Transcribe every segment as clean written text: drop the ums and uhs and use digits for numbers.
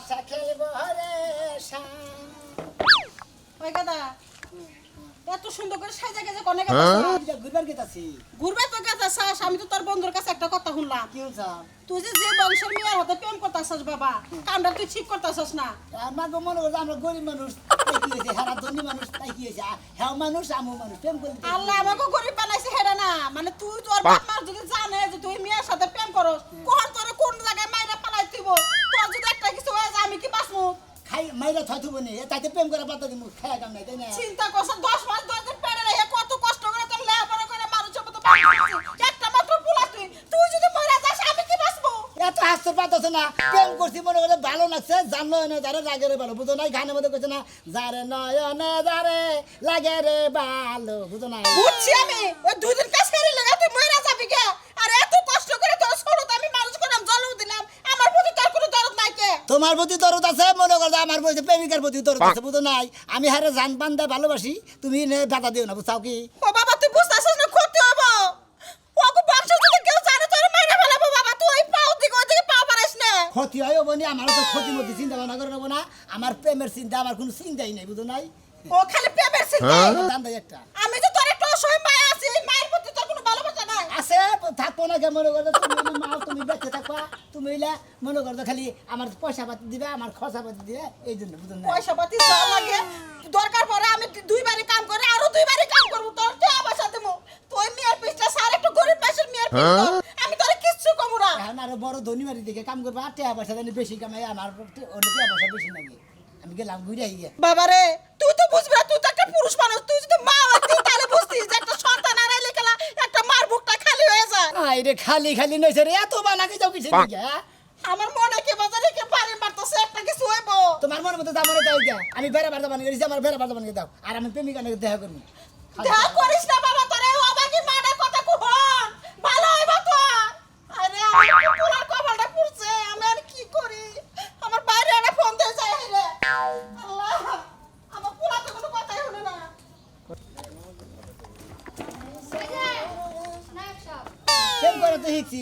তাসা খেলবো রে ওই গাদা এত সুন্দর করে সাজা গেছে কোনে গাদা ঘুরবার গেতাছি ঘুরবে তো গাদা শ্বাস আমি তো তোর বন্ধুর কাছে একটা কথা শুনলাম কি হইছা তুই যে বংশের মেয়ের হাতে প্রেম করতাছস বাবা কামটা তুই ঠিক করতাছস না আমার তো মনে করছে আমরা গরিব মানুষ তাই কি হয়েছে হারা ধনী মানুষ তাই কি হয়েছে হ্যাঁ মানুষ আমু মানুষ প্রেম করলে আল্লাহ আমাকে গরিব বানাইছে হেডা না মানে তুই তোর বাপ মার যদি জানে যে তুই মেয়ের সাথে প্রেম করস কোন তোর কোন জায়গায় মাইরা পালাই দিব তোর যদি একটা কিছু হয়ে যায় আমি কি বাঁচমু খাই মাইরা থইতুব নি তাইতে প্রেম করে বাদ দিমু খায়া কাম নাই তাই না চিন্তা করছ 10 মাস 10 দিন পেড়ে রেখে কত কষ্ট করে তোর লেখাপড়া করে মানুষের মতো বানাইছিস একটা মাত্র পোলা তুই যদি মরে যাস আমি কি বাঁচবো এত হাসতে পারতেছে না প্রেম করছি মনে করে ভালো লাগছে জানো না যারে লাগে রে ভালো বুঝো নাই গানের মধ্যে কইছে না যারে নয়নে যারে লাগে রে ভালো বুঝো নাই বুঝছি আমি ওই দুই দিন কাজ করে লাগা তুই মরে যাবি কে আর এত কষ্ট করে তোর ছোট আমি মানুষ করলাম জন্ম দিলাম আমার প্রতি তোর কোনো দরদ নাই কে তোমার প্রতি দরদ আছে মনে করো আমার প্রতি প্রেমিকার প্রতি দরদ আছে বুঝো নাই আমি হারে জান বান্দা ভালোবাসি তুমি নে বাধা দিও না বুঝাও কি ও বাবা তুই বুঝতাছিস না ক্ষতি হবো ওগো বংশ যদি কেউ জানে তোর মাইরা ফেলাবো বাবা তুই ওই পাও দিকে ওই দিকে পাও পারিস না ক্ষতি হয় বনি আমার তো ক্ষতি মধ্যে চিন্তা ভাবনা করে নেবো না আমার প্রেমের চিন্তা আমার কোনো চিন্তাই নাই বুঝো নাই ও খালি প্রেমের চিন্তা দাম দেয় একটা আমি যে তোর একটা অসহায় মায়া আছি এই মায়ের প্রতি তোর কোনো ভালোবাসা নাই আছে থাকবো না মনে করো তুমি আমার মা তুমি বেঁচে থাকবা তুমি এলা মনে করো খালি আমার পয়সা পাতি দিবে আমার খরচা পাতি দিবে এই জন্য বুঝুন না পয়সা পাতি যা লাগে দরকার পড়ে আমি দুইবারই কাম করে আরো দুইবারই কাম করব তোর কে আবাসা দেবো তুই মেয়ের পিছটা সার একটু গরিব মানুষের মেয়ের পিছটা আমি তোরে কিচ্ছু কমু না এখন আরো বড় ধনী বাড়ি দিকে কাম করবো আর টাকা পয়সা দেন বেশি কামাই আমার অন্য টাকা পয়সা বেশি লাগে আমি গেলাম ঘুরে গিয়ে বাবা রে তুই তো বুঝবি না তুই তো একটা পুরুষ মানুষ তুই যদি মা হতি তাহলে বুঝতিস যে একটা সন্তান হারাইলে খেলা একটা মার বুকটা খালি হয়ে যায় আই রে খালি খালি নইছে রে এত বানাকে যাও কিছু নাকি আমার মনে কি বাজারে কি পারে মারতেছে একটা কিছু হইবো তোমার মনের মতো দাম দাও গিয়া আমি বেড়া বাড়া বানিয়ে গেছি আমার বেড়া বাড়া বানিয়ে দাও আর আমি প্রেমিকা নাকি দেখা করবো দেখা করিস না বাবা তোরে অবাকি মাডা কথা কুহন ভালো হইবো তো আরে আমার পোলার কপালটা পুড়ছে আমি আর কি করি আমার বাইরে একটা ফোন দিয়ে যায় রে আল্লাহ আমার পোলা তো কোনো কথাই হলো না প্রেম করে তো শিখছি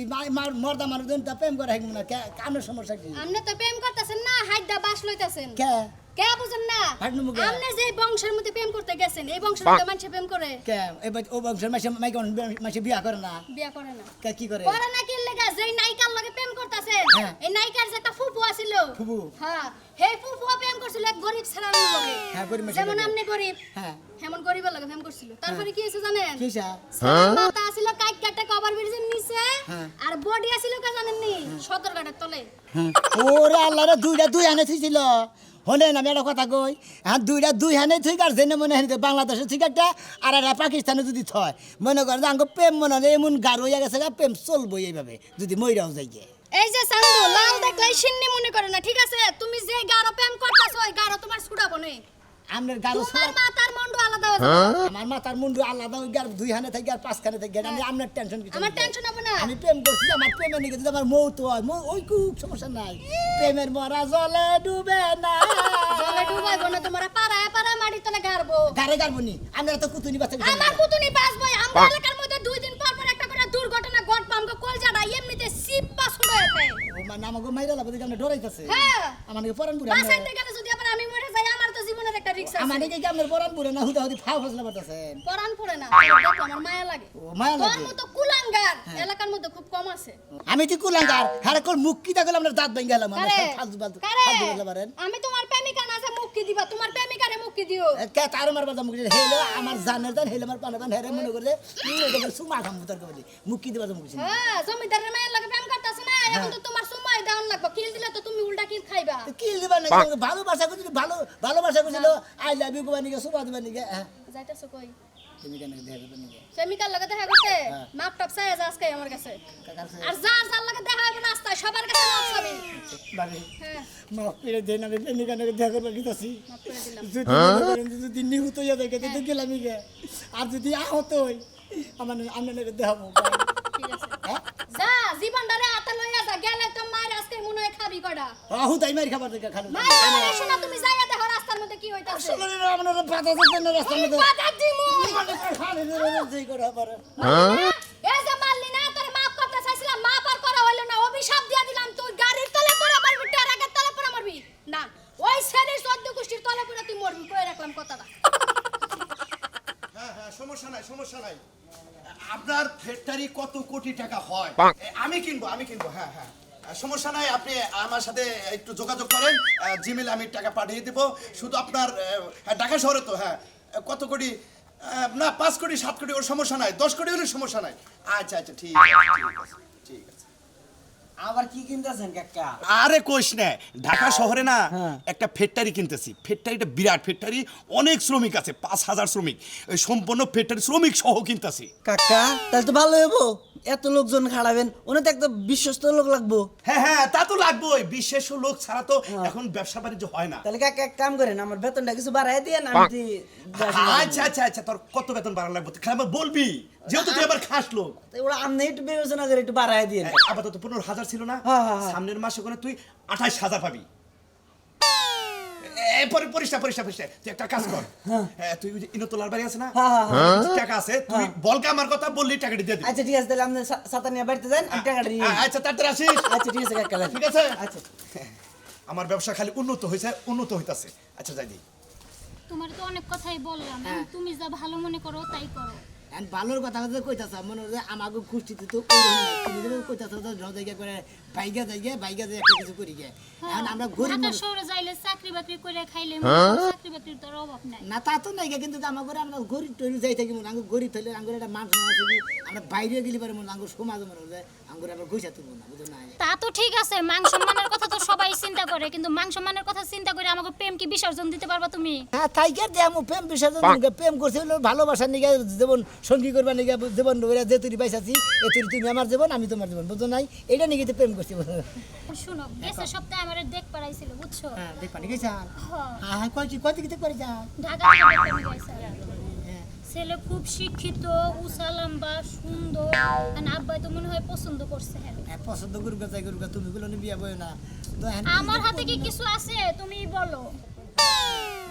মর্দা মানুষ প্রেম করে শিখবো না কামের সমস্যা কি আমনে তো প্রেম করতেছেন না হাইডা বাস লইতাছেন কে কে বুঝেন না হাইডা মুগে। আমনে যে বংশের মধ্যে প্রেম করতে গেছেন এই বংশের মধ্যে মানুষ প্রেম করে কে এবার ও বংশের মাসে বিয়া করে না বিয়া করে না কে কি করে করে না কি লাগা যেই নায়িকার লগে প্রেম করতেছেন হ্যাঁ। এই নায়িকার যে একটা ফুফু আছিল ফুফু? হ্যাঁ সেই ফুফু প্রেম করছিল এক গরিব ছেলের লগে হ্যাঁ, গরিব মানুষের যেমন লগে। আপনি গরিব হ্যাঁ হেমন গরিবের লগে প্রেম করছিল তারপরে কি হইছে জানেন কিসা মাথা আছিল কাইট কাটে কভার ব্রিজের নিচে হ্যাঁ। আর বডি আছিল কে জানেন নি সদরঘাটের তলে ওরে আল্লাহ রে দুই হানে থুইছিল হলেন আমি একটা কথা কই হ্যাঁ দুই হানে থুই আর জেনে মনে হয় বাংলাদেশের ঠিক একটা আর একটা পাকিস্তানে যদি থয় মনে করেন আঙ্গ প্রেম মনে হলে এমন গাঢ় হয়ে গেছে প্রেম চলবো এইভাবে যদি মইরাও যাই গিয়ে এই যে সান্দু লাল দেখলাই সিন্নি মনে করে না ঠিক আছে তুমি যে গারো প্রেম করতাছ ওই গারো তোমার ছুড়াবো না আমনের গাঢ় তোমার মাথার মন্ডু আলাদা হয়ে যাবে আমার মাথার মুন্ডু আলাদা ওই আর দুই হানে থাকি আর পাঁচখানে থাকি আমি আপনার টেনশন কিছু আমার নেই। টেনশন হবে না আমি প্রেম করছি আমার প্রেমের নিকে যদি আমার মৌত হয় ওই খুব সমস্যা নাই প্রেমের মরা জলে ডুবে না জলে ডুবাইবো না তোমার পাড়ায় পাড়ায় মাটি তলে গারবো গারে গারবনি আমরা তো কুতুনি বাচ্চা আমার কুতুনি বাসবই আমার এলাকার মধ্যে দুই দিন পর পর একটা করে দুর্ঘটনা ঘটবে আমগো কলজাটা এমনিতে সিপ পাস হয়ে যায় ও মানে আমাকে মাইরা লাভ দেখে আমরা ডরাইতেছে হ্যাঁ আমার নাকি পরান পুরে বাসাইতে গেলে যদি আবার আমি মরে যাই আমার তো জীবনের একটা রিস্ক আমার আছে নাকি আপনার পরান পুরে না হুদা হুদি ফাও ফসলা বাতাছেন পরান পড়ে না দেখো আমার মায়া লাগে ও মায়া তোর লাগে মতো কুলাঙ্গার এলাকার মধ্যে খুব কম আছে আমি তো কুলাঙ্গার হারে কোন মুখ কি দেখলাম আমরা দাঁত ভেঙে গেলাম আমরা কারে ফালতু ফালতু কারে ফালতু বলতে পারেন আমি তোমার প্রেমিকা না আছে মুক্তি দিবা তোমার প্রেমিকারে মুক্তি দিও কে তার মারবার মুখ হেলো আমার জানের জান হেলো আমার পানা পান হেরে মনে করলে সুমা খাম বুতার কবলি মুখ কি দিবা মুখ হ্যাঁ জমিদারের মায়ের লাগে প্রেম করতেছ না এখন তো তোমার সময় দাও লাগবে কিল দিলে তো তুমি উল্টা কিল খাইবা কি দিবা না ভালোবাসা করছিল ভালোবাসা করছিল আই লাভ ইউ কোবানি কে সুমা দিবানি কে যাইতাছো কই তুমি কেন দেখা করবানি কে প্রেমিকার লাগে দেখা করতে হ্যাঁ। মাপ টাপ চাই আজকে আমার কাছে কাকার সে আর যার যার লাগে দেখা হবে রাস্তায় সবার কাছে মাপ চাবি বাড়ি হ্যাঁ মাফ করে দেন আমি প্রেমিকা নাকি দেখা করবার গেছি মাপ করে দিলাম যদি মনে করেন যে যদি নিহুত হইয়া থাকে তো গেলামই গে আর যদি আহত হই আমার আমরা নাকি দেখাবো ঠিক আছে হ্যাঁ যা জীবনটারে হাতে লইয়া যা গেলে তো মায়ের আজকে মনে হয় খাবি কটা আহুত আই মারি খাবার দেখে খালো মায়ের শোনা তুমি যাইয়া দেখো রাস্তার মধ্যে কি হইতাছে আসলে আমরা পাতা দিতে না রাস্তার মধ্যে বাধা দিমু খালি যেই করে পারে এই যে মারলি না তোর মাফ করতে চাইছিলাম মাফ আর করা হইলো না অভিশাপ দিয়া দিলাম তুই গাড়ির তলে পড়ে মারবি ট্রাকের তলে পড়ে মারবি সমস্যা নাই। আপনার ফ্যাক্টরি কত কোটি টাকা হয়? আমি কিনবো হ্যাঁ হ্যাঁ সমস্যা নাই, আপনি আমার সাথে একটু যোগাযোগ করেন, জিমেল আমি টাকা পাঠিয়ে দেবো। শুধু আপনার হ্যাঁ, ঢাকা শহরে তো হ্যাঁ কত কোটি না 5 কোটি 7 কোটি ওর সমস্যা নাই, 10 কোটি হলে সমস্যা নাই। আচ্ছা আচ্ছা ঠিক আছে ঠিক আছে। আবার কি কিনতেছেন কাকা? আরে কোষ না, ঢাকা শহরে না হ্যাঁ। একটা ফ্যাক্টরি কিনতেছি। ফ্যাক্টরিটা বিরাট ফ্যাক্টরি, অনেক শ্রমিক আছে, 5,000 শ্রমিক, ওই সম্পূর্ণ ফ্যাক্টরি শ্রমিক সহ কিনতেছি। কাকা তাহলে তো ভালো হইব, এত লোকজন খাড়াবেন, ওনে তো একটা বিশ্বস্ত লোক লাগবো। হ্যাঁ হ্যাঁ তা তো লাগবেই, বিশেষ লোক ছাড়া তো এখন ব্যবসা বাণিজ্য হয় না। তাহলে কাকা এক কাম করেন, আমার বেতনটা কিছু বাড়াই দিয়ে না, আমি আচ্ছা আচ্ছা আচ্ছা তোর কত বেতন বাড়া লাগবে তুই আমার বলবি, যেহেতু তুই আবার খাস লোক। ওরা আপনি একটু বিবেচনা করে একটু বাড়াই দিয়ে। আপাতত 15,000 ছিল না, হ্যাঁ, হ্যাঁ, হ্যাঁ। সামনের মাসে ওখানে তুই 28,000 পাবি। এরপরে পরিষ্কার তুই একটা কাজ কর, হ্যাঁ তুই ওই যে ইনতলার বাড়ি আছে না, হ্যাঁ, হ্যাঁ, কিছু টাকা আছে, তুই বলকে আমার কথা বললি টাকাটা দিয়ে দিবি। আচ্ছা ঠিক আছে, তাহলে আপনি ছাতা নিয়ে বাড়িতে যান, আমি টাকাটা নিয়ে নিই। আচ্ছা তাড়াতাড়ি আসিস। আচ্ছা ঠিক আছে কাকা, ঠিক আছে আচ্ছা। আমার ব্যবসা খালি উন্নত হইতাছে। আচ্ছা যাই দিই। তোমার তো অনেক কথাই বললাম, এখন তুমি যা ভালো মনে করো তাই করো। এখন ভালোর কথা কইতাছ, মনে হয় আমাকে গোষ্ঠীতে তো ওইরকম না। তুমি যেমন কইতাছ জায়গা করে বাইগা যাই একটা কিছু করি গে। এখন আমরা গরিব ঢাকা মানুষ। শহরে যাইলে চাকরি বাকরি করে খাইলে চাকরি বাকরির তোর অভাব নাই। না তা তো নাই গে, কিন্তু আমার ঘরে আমরা গরিব টরি যাই থাকি মনে আঙ্গুর গরিব থাকলে আঙ্গুর একটা মান সম্মান আছে কি, আমরা বাইরে গেলে পারে মনে আঙ্গুর সমাজ মনে হয় আঙ্গুর আবার গইসা তুলবো না, বুঝো না। তা তো ঠিক আছে, মান সম্মানের কথা তো সবাই চিন্তা করে, কিন্তু মান সম্মানের কথা চিন্তা করে আমাকে প্রেম কি বিসর্জন দিতে পারবা তুমি? হ্যাঁ তাই কে দিয়ে আমি প্রেম বিসর্জন প্রেম করছি হলো ভালোবাসার নিগে, জীবন সঙ্গী করবার নিগে, জীবন যে তুই বাইসাছি এ তুমি আমার জীবন আমি তোমার জীবন, বুঝো নাই, এটা নিয়ে তো প্রেম করছি। শুনো, গেছে সপ্তাহে আমার দেখ পাড়াইছিল, বুঝছো? হ্যাঁ দেখ পানি গেছা। হ্যাঁ, হ্যাঁ কয় দিকে করে যা। ঢাকা থেকে প্রেমে গেছে। ছেলে খুব শিক্ষিত, উঁচা লম্বা, সুন্দর, আর আব্বাই তো মনে হয় পছন্দ করছে। হ্যাঁ, পছন্দ করুক যাই করুক, তুমি গুলো বিয়া বই না তো এখন আমার হাতে কি কিছু আছে তুমি বলো।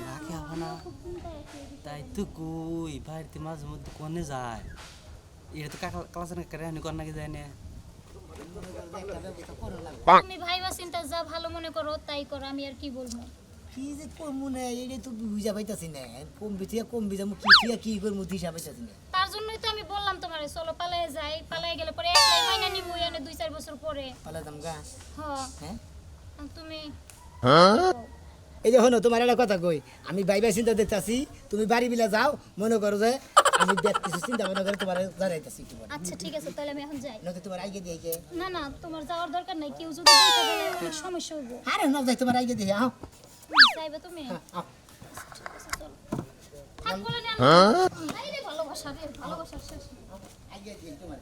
রাখে হবে না, তাই তো কই বাড়িতে মাঝে মধ্যে কোনে যায়, এটা তো কাকা ক্লাসের কাহিনী কর নাকি যায় না। তুমি ভাইবা চিন্তা যা ভালো মনে করো তাই করো, আমি আর কি বলবো। কি যে করবো না এটা তো বুঝা পাইতাছি না, কম যাবো কি করবো হিসাব পাইতাছি না। তার জন্যই তো আমি বললাম তোমারে চলো পালায়ে যাই, পালায়ে গেলে পরে একলাই মাইনা নিবো এনে 2-4 বছর পরে। পালা দাম গা। হ্যাঁ, হ্যাঁ তুমি এই যে হনো তোমার একটা কথা কই, আমি বাইবা চিন্তা দেখতাছি, তুমি বাড়ি বিলা যাও, মনে করো যে আমি কিছু চিন্তা মনে করে তোমার জানাইতাছি একটু পরে। আচ্ছা ঠিক আছে, তাহলে আমি এখন যাই। নয়তো তোমার আগে দিয়ে কে। না না, তোমার যাওয়ার দরকার নাই, কেউ যদি দেখতে গেলে অনেক সমস্যা হইব। আরে না যাই তোমার আগে দিয়ে আও। যাইবে তুমি? হ্যাঁ, আও। থাক বলে না, এই রে ভালোবাসা রে, ভালোবাসার শেষ। আগে দিয়ে তোমার।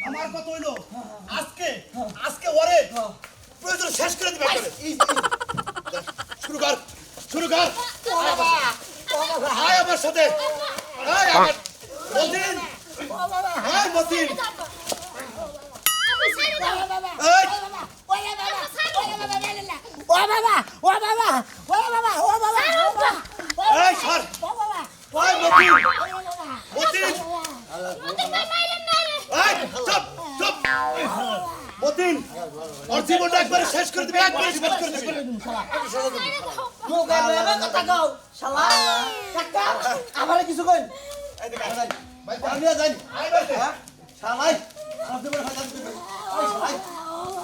আমার কথা হইলো আজকে ওরে প্রয়োজন শেষ করে দিবে একবারে। শুরু কর আয় আমার সাথে, আয় আমার মতিন, আয় মতিন, আপনি ছেড়ে দাও। এই এই সর, আয় মতিন, মতিন ভাই মাইরেন না রে। এই চুপ মতিন, ওর জীবনটা একবারে শেষ করে দিবে, একবারে শেষ করে দিবে। ছেড়ে দাও। মুখে বেবে কথা কও শালা কাকা, আমারে কিছু কই এই দেখ ভাই আমি যাই আয় বাইতে শালাই আপনি বড় ফায়দা দিবেন। ওই শালাই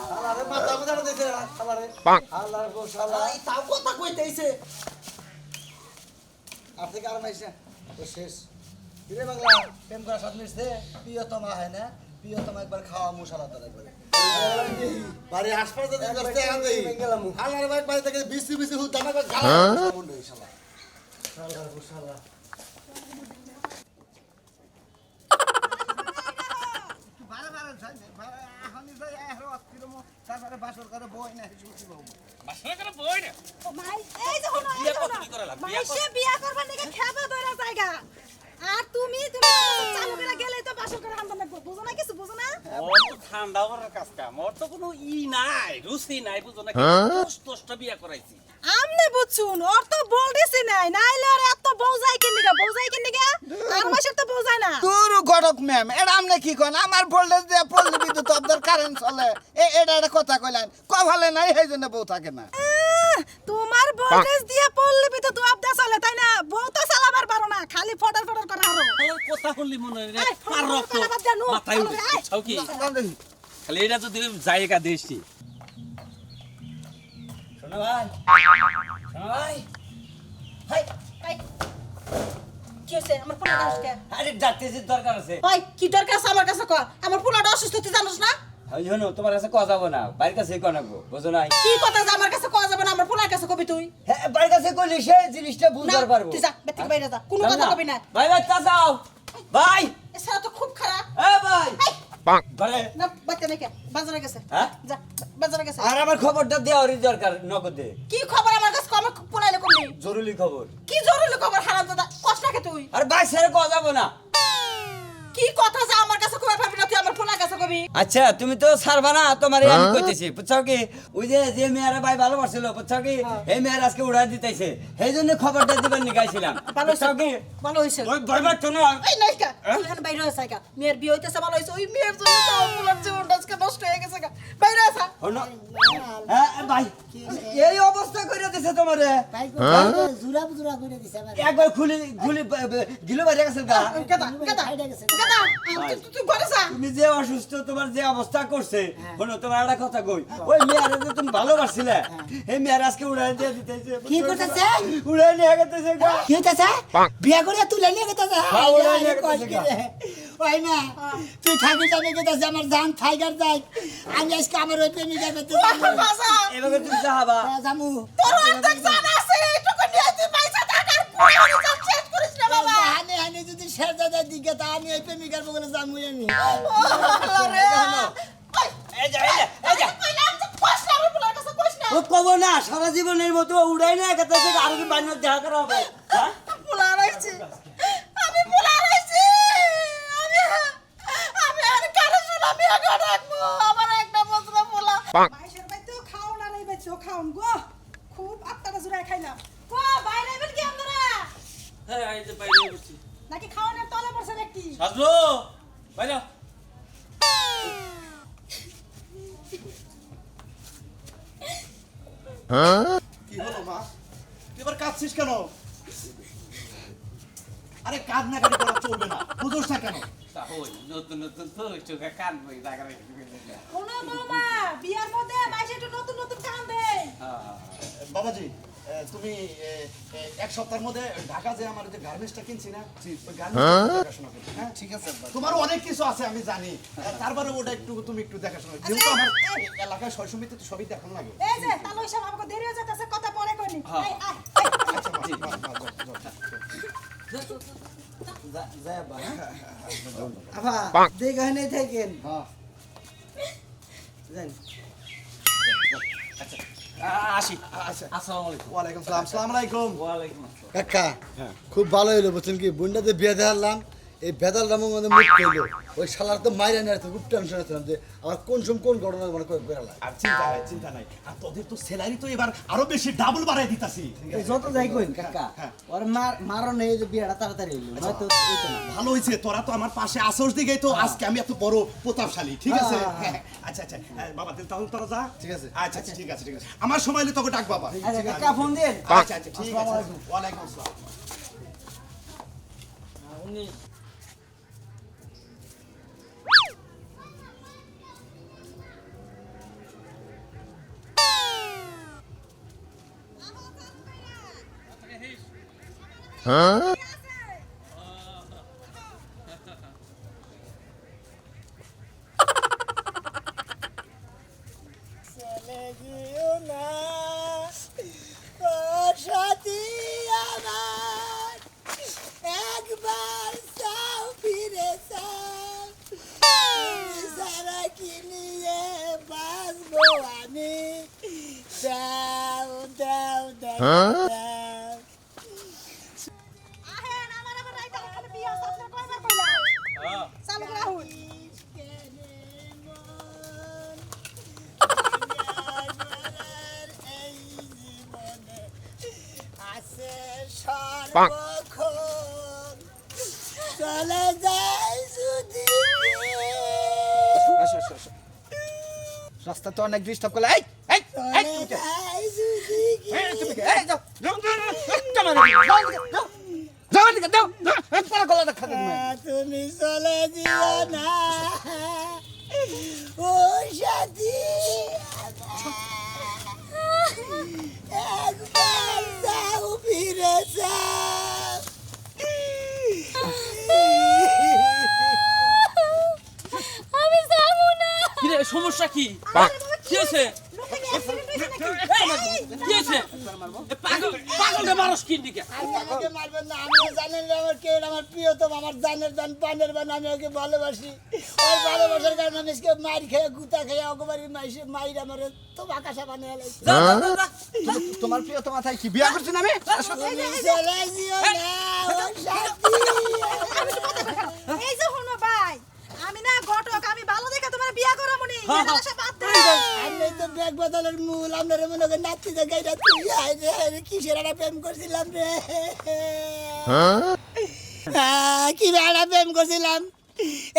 শালারে মাথা মাথা দিতে শালারে শালার গো শালা এই তাও কথা কইতেইছে আর থেকে আর মাইছে তো শেষ কিরে বাংলা প্রেম করা সাত মিনিট প্রিয়তমা হয় না, প্রিয়তমা একবার খাওয়া মুশালা তোর একবার বাড়ি হাসপাতালে যদি করতে আনই শালার ভাই বাড়ি থেকে বিসি হুদ দানা করে গালা মুন্ড এই শালা শালার গো শালা মাইসে বিয়া করবার নিকে খেবা ধরা জায়গা, আর তুমি চালু করে গেলে তো বাসর করে আনতে লাগবে, বুঝো না কিছু, বুঝো না? ওর তো ঠান্ডা করার কাজ কাম, ওর তো কোনো নাই রুচি নাই, বুঝো না, কষ্ট বিয়া করাইছি। আমনে বুঝছুন, ওর তো বলতেছি নাই, নাইলে ওর এত বউজাই কিনিগা, আর মাসের তো বউজাই না। তোর গড়ক ম্যাম এটা আমনে কি কোন আমার ভোল্টেজ দিয়ে পল্লী বিদ্যুৎ অফদের কারেন্ট চলে এটা একটা কথা কইলেন কভালে নাই সেই জন্য বউ থাকে না। তোমার ভোল্টেজ দিয়ে পড়লে তো আপদা চলে, তাই না? বউ তো চালাবার পারো না খালি ফটার ফটার করে হারো আমার কথা শুনলি মনে হয় রে এই, আর ফটার রক্ত করে বাদ দে, নু। মাথায় উঠে এই। ছাও কি খালি এটা যদি জায়গা দেশি শোনো ভাই শোনো ভাই হাই এই, কি হইছে আমার পোলাটা আজকে আরে ডাক্তার দরকার আছে ওই কি দরকার আছে আমার কাছে কর আমার পোলাটা অসুস্থ তুই জানোস না ওই শোনো তোমার কাছে কথা যাবো না বাড়ির কাছে কোন রাখবো বুঝো নাই কি কথা যে আমার কাছে কওয়া যাবে না আমার পোলার কাছে কবি তুই হ্যাঁ বাড়ির কাছে কইলে সেই জিনিসটা না বুঝতে পারবো তুই যা বের থেকে বাইরে যা কোনো কথা কবি না ভাই ভাই তা যাও ভাই এছাড়া তো খুব খারাপ এ ভাই বারে না বাচ্চা নাকি বাজারে গেছে হ্যাঁ? যা বাজারে গেছে আর আমার খবরটা দেওয়ারই দরকার নগদে কি খবর আমার কাছে কম পোলাইলে কমনি জরুরি খবর কি জরুরি খবর হারাম দাদা কষ্ট রাখে তুই আর ভাই স্যার কথা যাবো না কি কথা যা আমার কাছে কবে পাবি না তুই আমার পোলার কাছে কবি আচ্ছা তুমি তো ছাড়বা না তোমার আমি কইতেছি বুঝছো কি ওই যে মেয়েরা ভাই ভালোবাসছিল বুঝছো কি এই মেয়ের আজকে উড়াই দিতেছে সেই জন্য খবরটা দিবার নিগাইছিলাম ভালো হইছে বুঝছো কি ভালো হইছে ওই ভয় পাচ্ছ না এই নাইকা তুই এখানে বাইরে আছিস কা মেয়ের বিয়ে হইতেছে ভালো হইছে ওই মেয়ের জন্য তো আমার পোলার জীবনটা আজকে নষ্ট হয়ে গেছে কা বাইরে আসা হনো হ্যাঁ ভাই এই অবস্থা করে দিছে তোমারে ভাই জুরা জুরা করে দিছে আমার একবার খুলি খুলি গিলো বাইরে গেছে গা গাদা গাদা হাইডা গেছে গাদা তুই ঘরে যা তুমি যে অসুস্থ তোমার যে অবস্থা করছে শোনো তোমার একটা কথা কই ওই মেয়ের যে তুমি ভালোবাসছিলে এই মেয়ের আজকে উড়াই দিয়ে দিতেছে কি করতেছে? উড়াই নিয়ে গেতেছে গা কি হইতাছে বিয়া করে তুলে নিয়ে গেতাছে হ্যাঁ, ওরা নিয়ে গেতাছে গা। ওই না তুই থাকি যাবে গেতাছে আমার জান টাইগার যাই আমি আজকে আমার ওই প্রেমিকা পেতে বাসা এভাবে তুমি যাবা জামু তোর অর্ধেক জান আছে এইটুকু নিয়ে তুই পয়সা টাকার পুরো হিসাব শেষ করিস না বাবা হানে হানে যদি শেরজাদার দিকে তা আমি ওই প্রেমিকার বগলে জামু আমি আরে এই যা এই যা কইলাম যে কষ্ট আমার পোলার কাছে কষ্ট না ও কব না সারা জীবনের মতো উড়াই নিয়ে গেতেছে আর কি বান্য দেখা করা হবে হ্যাঁ পোলা রইছে আমি পোলা রইছি আমি আর কারো শুনা বিয়ে করে রাখবো আমার একটা বছর পোলা মাইশের বাইতেও খাও না রে বাইতেও খাওন গো খুব আত্মাটা জুড়াই খাইলাম ও বাইরে আইবেন কি আপনারা হ্যাঁ এই যে বাইরে বসছি নাকি খাওয়ানোর তলে পড়ছে নাকি সাজলো বাইরে কি হলো মা তুই এবার কাঁদছিস কেন আরে কাঁদ না কাঁদি করা চলবে না বুঝোস না কেন তা ওই নতুন নতুন তো চোখে কান বই জায়গা রেখে কোনো বৌমা বিয়ার মধ্যে মাইশে একটু নতুন নতুন কান দেয় বাবাজি তুমি এক সপ্তাহের মধ্যে ঢাকা যে আমার যে গার্মেন্টসটা কিনছি না ওই গার্মেন্টস দেখাশোনা করবে হ্যাঁ ঠিক আছে তোমার অনেক কিছু আছে আমি জানি তারপরে ওটা একটু তুমি একটু দেখাশোনা করবে। যেহেতু আমার এলাকায় সয় সমিতি তো সবই দেখানো লাগে এই যে তাহলে ওইসব আমাকে দেরি হয়ে যাচ্ছে কথা পরে কইনি এই আয় আচ্ছা মা, আবা দেখা নেই থাকেন আসি আচ্ছা আসসালামু আলাইকুম ওয়ালাইকুম সালাম আসসালামু আলাইকুম ওয়ালাইকুম আসসালাম কাকা খুব ভালো হইলো বুঝছেন কি বন্ডাতে বিয়ে দেখালাম এই বেদাল নামের মধ্যে মুখ পেলো ওই শালার তো মাইরা নিয়ে আসতো খুব টেনশন হচ্ছিলাম যে আমার কোন সময় কোন ঘটনা মানে বেড়ালাম আর চিন্তা নাই আর তোদের তো স্যালারি তো এবার আরো বেশি ডাবল বাড়াই দিতাছি যত যাই কইন কাকা ওর মারো নেই যে বিয়েটা তাড়াতাড়ি হইলো নয়তো হইতো না ভালো হয়েছে তোরা তো আমার পাশে আসোস দিকেই তো আজকে আমি এত বড় প্রতাপশালী ঠিক আছে হ্যাঁ, আচ্ছা আচ্ছা বাবা তাহলে তোরা যা ঠিক আছে। আচ্ছা ঠিক আছে আমার সময় হলে তোকে ডাক বাবা আচ্ছা কাকা ফোন দেন আচ্ছা ঠিক আছে ওয়ালাইকুম আসসালাম উনি চলে গিয়েও না ও সাথী আমার একবার চাও ফিরে চাও তুমি ছাড়া কি নিয়ে বাঁচবো আমি দাও দাও দাও দাও আহেন আমার আবার রাইতা ওখানে বিয়া সাথে কয়বার কইলা চালু রাহুল সর্বক্ষণ চলে যায় যদি রাস্তা তো অনেক ডিস্টার্ব করলে এই এই চলে যায় যদি এই যাও যাও যাও দিকে দাও পরে গলা দেখা দেবে তুমি চলে দিও না ও সাথী একবার যাও ফিরে যাও আমি যাবো না। কি রে সমস্যা কি কি আছে কি আছে পাগলটা মানুষ কি দিকে আমি আমাকে মারবেন না আমি জানেন না আমার কে আমার প্রিয়তম আমার জানের জান পানের বান আমি ওকে ভালোবাসি ওই ভালোবাসার কারণে আমি আজকে মার খেয়ে গুতা খেয়ে অগবারি মাইসে মাইর আমার তো আকাশা বানিয়ে লাইছে তোমার প্রিয় তোমার কি বিয়া করছেন আমি চলে দিও না ও সাথী এই যে হনো ভাই আমি না ঘটক আমি ভালো দেখে তোমার বিয়া করামু নি মেলাসা বাদ দে আমি তো ব্যাগ বদলের মূল আপনার মনে করেন নাচতে যে গাইটা তুই রে কিসের একটা প্রেম করছিলাম রে কি একটা প্রেম করছিলাম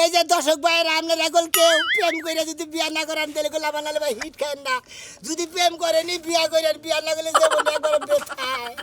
এই যে দর্শক ভাইয়েরা আপনারা এখন কেউ প্রেম করে যদি বিয়া না করেন তাহলে গোলাম আনালে ভাই হিট খান না যদি প্রেম করেনি বিয়া করেন বিয়া না করলে যেমন একবার বেথায়